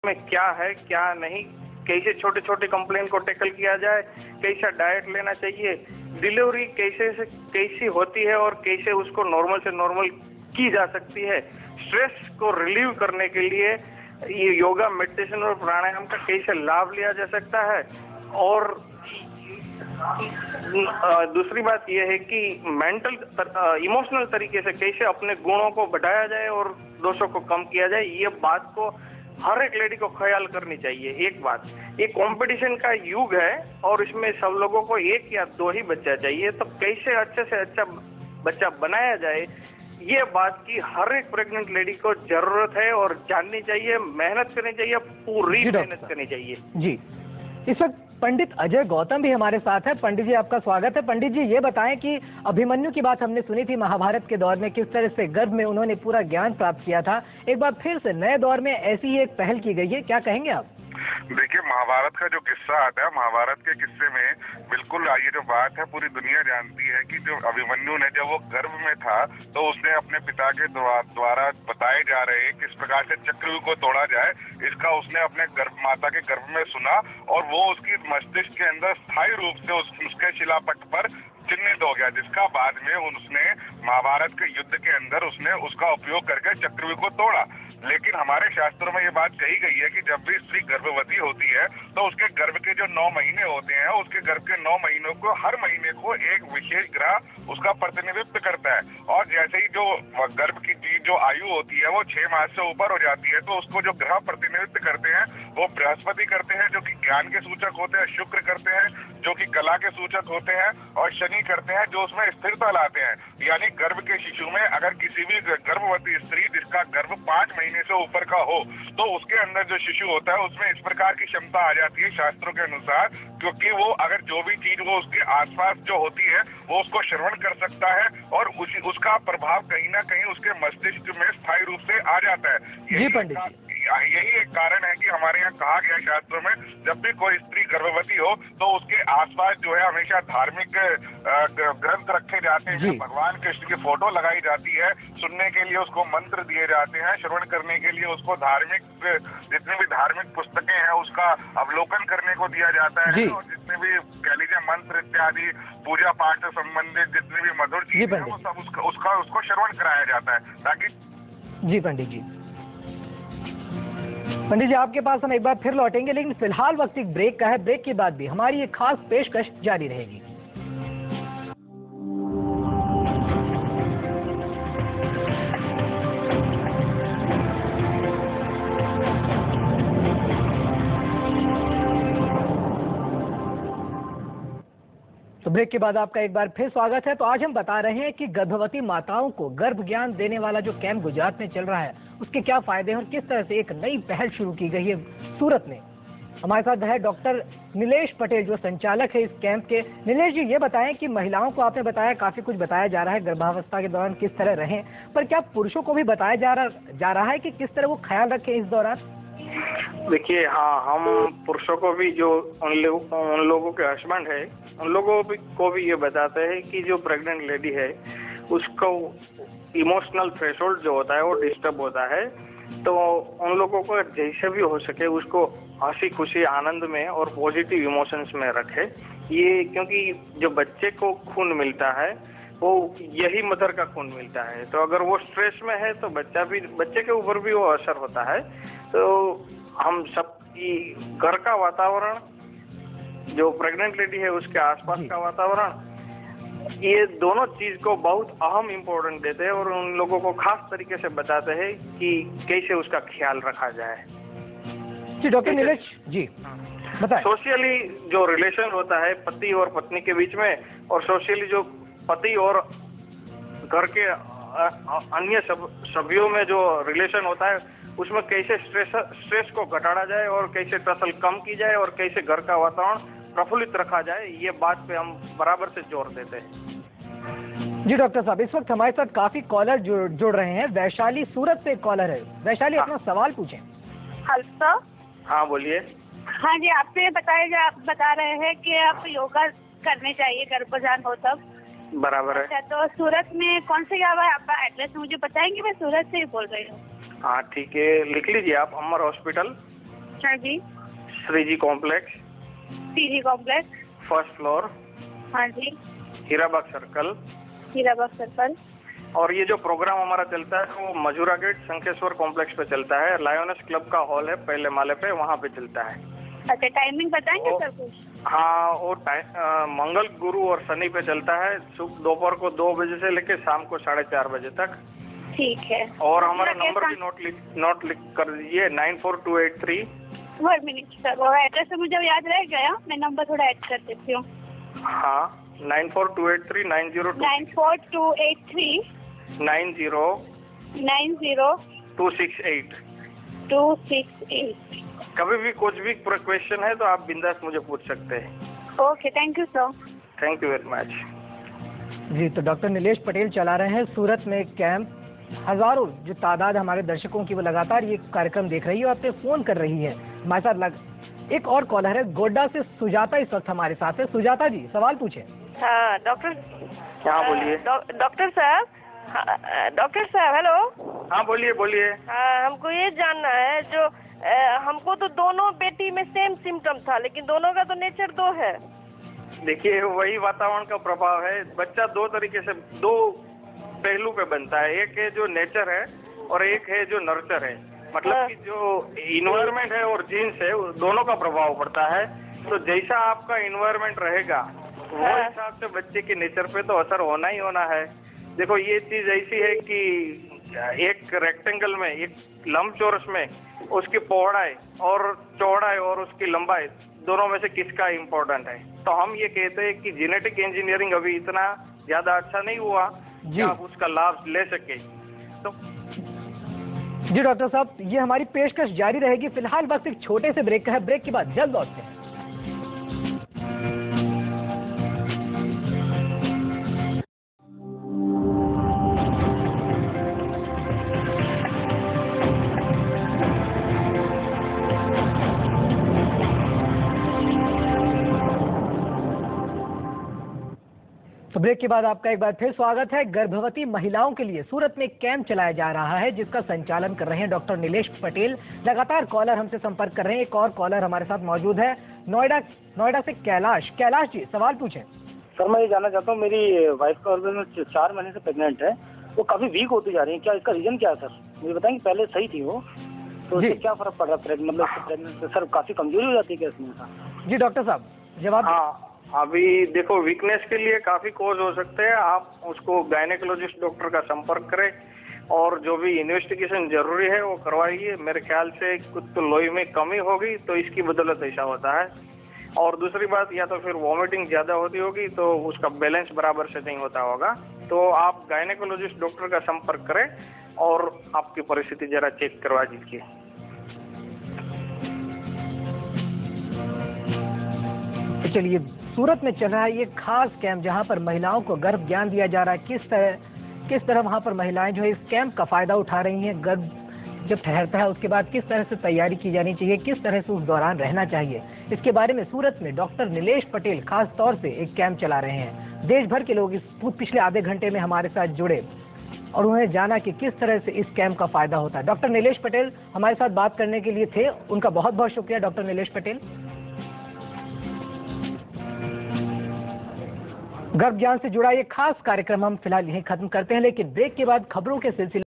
में क्या है क्या नहीं, कैसे छोटे छोटे कंप्लेन को टैकल किया जाए, कैसा डाइट लेना चाहिए, डिलीवरी कैसी होती है और कैसे उसको नॉर्मल से नॉर्मल की जा सकती है, स्ट्रेस को रिलीव करने के लिए ये योगा, मेडिटेशन और प्राणायाम का कैसे लाभ लिया जा सकता है। और दूसरी बात यह है कि मेंटल इमोशनल तरीके से कैसे अपने गुणों को बढ़ाया जाए और दोषों को कम किया जाए, ये बात को हर एक लेडी को ख्याल करनी चाहिए। एक बात, ये कंपटीशन का युग है और इसमें सब लोगों को एक या दो ही बच्चा चाहिए, तो कैसे अच्छे से अच्छा बच्चा बनाया जाए, ये बात की हर एक प्रेग्नेंट लेडी को जरूरत है और जाननी चाहिए, मेहनत करनी चाहिए, पूरी मेहनत करनी चाहिए। जी, इस वक्त पंडित अजय गौतम भी हमारे साथ है। पंडित जी, आपका स्वागत है। पंडित जी, ये बताएं कि अभिमन्यु की बात हमने सुनी थी महाभारत के दौर में, किस तरह से गर्भ में उन्होंने पूरा ज्ञान प्राप्त किया था। एक बार फिर से नए दौर में ऐसी ही एक पहल की गई है, क्या कहेंगे आप? देखिए, महाभारत का जो किस्सा आता है, महाभारत के किस्से में बिल्कुल ये जो बात है पूरी दुनिया जानती है कि जो अभिमन्यु ने जब वो गर्भ में था तो उसने अपने पिता के द्वारा बताए जा रहे किस प्रकार से चक्रव्यूह को तोड़ा जाए, इसका उसने अपने माता के गर्भ में सुना और वो उसकी मस्तिष्क के अंदर स्थायी रूप से उसके शिलापट पर चिन्हित हो गया, जिसका बाद में उसने महाभारत के युद्ध के अंदर उसने उसका उपयोग करके चक्रव्यूह को तोड़ा। लेकिन हमारे शास्त्रों में ये बात कही गई है कि जब भी स्त्री गर्भवती होती है तो उसके गर्भ के जो 9 महीने होते हैं, उसके गर्भ के 9 महीनों को हर महीने को एक विशेष ग्रह उसका प्रतिनिधित्व करता है। और जैसे ही जो गर्भ की जो आयु होती है वो 6 मास से ऊपर हो जाती है तो उसको जो ग्रह प्रतिनिधित्व करते हैं वो बृहस्पति करते हैं जो कि ज्ञान के सूचक होते हैं, शुक्र करते हैं जो कि कला के सूचक होते हैं, और शनि करते हैं जो उसमें स्थिरता लाते हैं। यानी गर्भ के शिशु में अगर किसी भी गर्भवती स्त्री जिसका गर्भ 5 महीने से ऊपर का हो तो उसके अंदर जो शिशु होता है उसमें इस प्रकार की क्षमता आ जाती है शास्त्रों के अनुसार, क्योंकि वो अगर जो भी चीज वो उसके आसपास जो होती है वो उसको श्रवण कर सकता है और उसका प्रभाव कहीं ना कहीं उसके मस्तिष्क में स्थायी रूप से आ जाता है। यही एक कारण है कि हमारे यहाँ कहा गया शास्त्रों में जब भी कोई स्त्री गर्भवती हो तो उसके आसपास जो है हमेशा धार्मिक ग्रंथ रखे जाते हैं, भगवान कृष्ण की फोटो लगाई जाती है, सुनने के लिए उसको मंत्र दिए जाते हैं, श्रवण करने के लिए उसको धार्मिक जितनी भी धार्मिक पुस्तकें हैं उसका अवलोकन करने को दिया जाता है, और जितने भी कह लीजिए मंत्र इत्यादि पूजा पाठ से संबंधित जितनी भी मधुर चीजें हैं वो सब उसको श्रवण कराया जाता है ताकि। जी पंडित जी, आपके पास हम एक बार फिर लौटेंगे, लेकिन फिलहाल वक्त एक ब्रेक का है। ब्रेक के बाद भी हमारी एक खास पेशकश जारी रहेगी। तो ब्रेक के बाद आपका एक बार फिर स्वागत है। तो आज हम बता रहे हैं कि गर्भवती माताओं को गर्भ ज्ञान देने वाला जो कैंप गुजरात में चल रहा है उसके क्या फायदे हैं और किस तरह से एक नई पहल शुरू की गई है सूरत में। हमारे साथ है डॉक्टर नीलेश पटेल जो संचालक है इस कैंप के। नीलेश जी, ये बताएं कि महिलाओं को आपने बताया काफी कुछ बताया जा रहा है गर्भावस्था के दौरान किस तरह रहें, पर क्या पुरुषों को भी बताया जा रहा है कि किस तरह वो ख्याल रखें इस दौरान? देखिए, हाँ, हम पुरुषों को भी जो उन लोगों के हस्बैंड है उन लोगों को भी ये बताते हैं कि जो प्रेग्नेंट लेडी है उसको इमोशनल थ्रेशोल्ड जो होता है वो डिस्टर्ब होता है, तो उन लोगों को जैसे भी हो सके उसको हंसी खुशी आनंद में और पॉजिटिव इमोशंस में रखे। ये क्योंकि जो बच्चे को खून मिलता है वो यही मदर का खून मिलता है, तो अगर वो स्ट्रेस में है तो बच्चे के ऊपर भी वो असर होता है। तो हम सब की घर का वातावरण, जो प्रेग्नेंट लेडी है उसके आसपास का वातावरण, ये दोनों चीज को बहुत अहम इम्पोर्टेंट देते हैं और उन लोगों को खास तरीके से बताते हैं कि कैसे उसका ख्याल रखा जाए। जी डॉक्टर नीलेश जी बताएं। सोशली जो रिलेशन होता है पति और पत्नी के बीच में, और सोशली जो पति और घर के अन्य सभ्यों में जो रिलेशन होता है उसमें कैसे स्ट्रेस को घटाया जाए और कैसे टसल कम की जाए और कैसे घर का वातावरण प्रफुल्लित रखा जाए, ये बात पे हम बराबर से जोर देते हैं। जी डॉक्टर साहब, इस वक्त हमारे साथ काफी कॉलर जुड़ रहे हैं। वैशाली सूरत से एक कॉलर है। वैशाली, अपना सवाल पूछें। हेलो। हाँ बोलिए। हाँ जी, आपसे आप बता रहे हैं कि आप योगा करने चाहिए गर्भजान हो तब। बराबर है। अच्छा, तो सूरत में कौन से जगह है आपका एड्रेस मुझे बताएंगे? मैं सूरत से ही बोल रही हूँ। हाँ ठीक है, लिख लीजिए आप। अमर हॉस्पिटल, हाँ जी। Shriji complex, CG complex. First floor, हाँ जी। हीराबाग सर्कल। हीराबाग सर्कल। और ये जो प्रोग्राम हमारा चलता है वो मजूरा गेट शंखेश्वर कॉम्प्लेक्स पे चलता है। लायोनस क्लब का हॉल है पहले माले पे, वहाँ पे चलता है। अच्छा, टाइमिंग बताएंगे सर कुछ? हाँ, वो मंगल, गुरु और शनि पे चलता है। दोपहर को 2 बजे से लेके शाम को 4:30 बजे तक। ठीक है। और हमारा नंबर भी नोट लिख कर दीजिए, 94283। 1 मिनट सर, वो एड्रेस तो मुझे याद रह गया, मैं नंबर थोड़ा ऐड कर देती हूँ। हाँ, 94283 94283 90 268। कभी भी कुछ भी क्वेश्चन है तो आप बिंदास मुझे पूछ सकते हैं। Okay, thank you sir. Thank you very much. जी, तो डॉक्टर नीलेश पटेल चला रहे हैं सूरत में कैंप। हजारों जो तादाद हमारे दर्शकों की वो लगातार ये कार्यक्रम देख रही है और आपसे फोन कर रही है। हमारे साथ एक और कॉलर है गोड्डा से, सुजाता इस वक्त हमारे साथ है। सुजाता जी, सवाल पूछे। हाँ डॉक्टर। हाँ बोलिए। डॉक्टर साहब, हेलो। हाँ बोलिए बोलिए। हाँ, हमको ये जानना है, जो हमको तो दोनों बेटी में सेम सिम्टम था, लेकिन दोनों का तो नेचर 2 है। देखिए, वही वातावरण का प्रभाव है। बच्चा 2 तरीके से, 2 पहलू पे बनता है। एक है जो नेचर है और एक है जो नर्चर है। मतलब कि जो इन्वायरमेंट है और जीन्स है, दोनों का प्रभाव पड़ता है। तो जैसा आपका इन्वायरमेंट रहेगा वो हिसाब से बच्चे के नेचर पे तो असर होना ही होना है। देखो, ये चीज ऐसी है कि एक रेक्टेंगल में, एक लंबचौरस में उसकी पौड़ाई और चौड़ाई और उसकी लंबाई दोनों में से किसका इम्पोर्टेंट है। तो हम ये कहते हैं कि जेनेटिक इंजीनियरिंग अभी इतना ज्यादा अच्छा नहीं हुआ कि आप उसका लाभ ले सके। तो जी डॉक्टर साहब, ये हमारी पेशकश जारी रहेगी। फिलहाल बस एक छोटे से ब्रेक का है, ब्रेक के बाद जल्द लौटते हैं। तो ब्रेक के बाद आपका एक बार फिर स्वागत है। गर्भवती महिलाओं के लिए सूरत में एक कैंप चलाया जा रहा है जिसका संचालन कर रहे हैं डॉक्टर नीलेश पटेल। लगातार कॉलर हमसे संपर्क कर रहे हैं। एक और कॉलर हमारे साथ मौजूद है नोएडा से कैलाश। कैलाश जी, सवाल पूछें। सर, मैं ये जानना चाहता हूँ, मेरी वाइफ का ऑर्गन 4 महीने से प्रेग्नेंट है, वो काफी वीक होती जा रही है। क्या इसका रीजन क्या है सर? मुझे बताएंगे। पहले सही थी वो, तो इससे क्या फर्क पड़ रहा है? मतलब प्रेगनेंट सर काफी कमजोरी हो जाती है क्या इसमें? जी डॉक्टर साहब, जवाब। हाँ, अभी देखो, वीकनेस के लिए काफी कॉज हो सकते हैं। आप उसको गायनेकोलॉजिस्ट डॉक्टर का संपर्क करें और जो भी इन्वेस्टिगेशन जरूरी है वो करवाइए। मेरे ख्याल से कुछ तो लोही में कमी होगी तो इसकी बदौलत ऐसा होता है। और दूसरी बात, या तो फिर वॉमिटिंग ज्यादा होती होगी तो उसका बैलेंस बराबर से नहीं होता होगा। तो आप गायनेकोलॉजिस्ट डॉक्टर का संपर्क करें और आपकी परिस्थिति जरा चेक करवा दीजिए। तो चलिए, सूरत में चल रहा है ये खास कैंप जहां पर महिलाओं को गर्भ ज्ञान दिया जा रहा है। किस तरह वहां पर महिलाएं जो है इस कैंप का फायदा उठा रही हैं। गर्भ जब ठहरता है उसके बाद किस तरह से तैयारी की जानी चाहिए, किस तरह से उस दौरान रहना चाहिए, इसके बारे में सूरत में डॉक्टर नीलेश पटेल खास तौर से एक कैंप चला रहे हैं। देश भर के लोग इस पिछले आधे घंटे में हमारे साथ जुड़े और उन्हें जाना कि किस तरह से इस कैंप का फायदा होता है। डॉक्टर नीलेश पटेल हमारे साथ बात करने के लिए थे, उनका बहुत बहुत शुक्रिया डॉक्टर नीलेश पटेल। गर्भ ज्ञान से जुड़ा ये खास कार्यक्रम हम फिलहाल यहीं खत्म करते हैं, लेकिन ब्रेक के बाद खबरों के सिलसिले